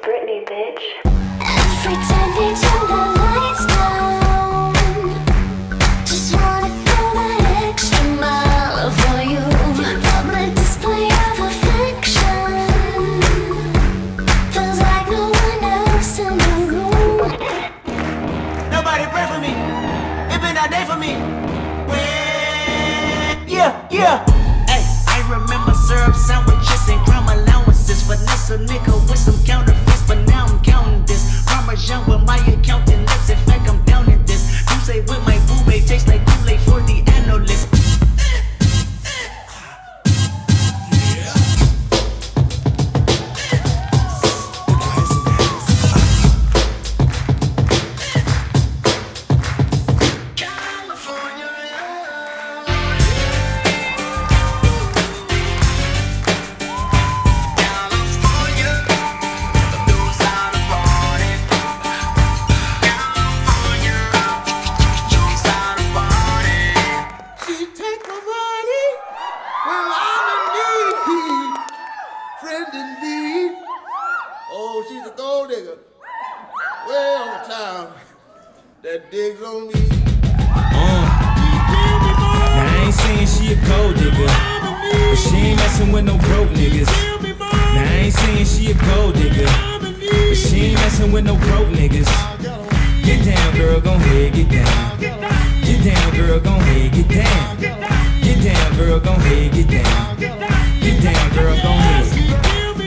Britney, bitch. Every time they turn the lights down, just wanna go that extra mile for you. Public display of affection feels like no one else in the room. Nobody pray for me. It been that day for me. Yeah. Hey, I remember syrup sandwiches and crime allowances. Finesse a nigga with some counterfeits, but now I'm counting this. Parmesan with my accountant lips. In fact, I'm down in this. You say with my boo-babe tastes like Kool-Aid for the analyst. Oh, she's a gold digger. Way on time. That digs on me. Now I ain't saying she a gold digger, but she ain't messing with no broke niggas. Now I ain't saying she a gold digger, but she ain't messing with no broke niggas. Get down, girl, gon' head, get down. Get down, girl, gon' head, get down. Get down, girl, gon' head, get down. Get down, girl, gon' head.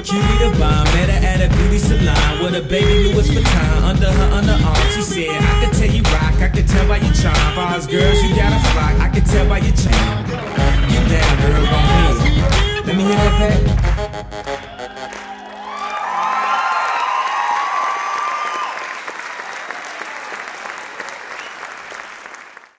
Cutie the bomb, met her at a beauty salon with a baby Louis Vuitton under her underarm. She said, I could tell you rock, I could tell by your charm. For us girls, you got a flock, I could tell by your charm.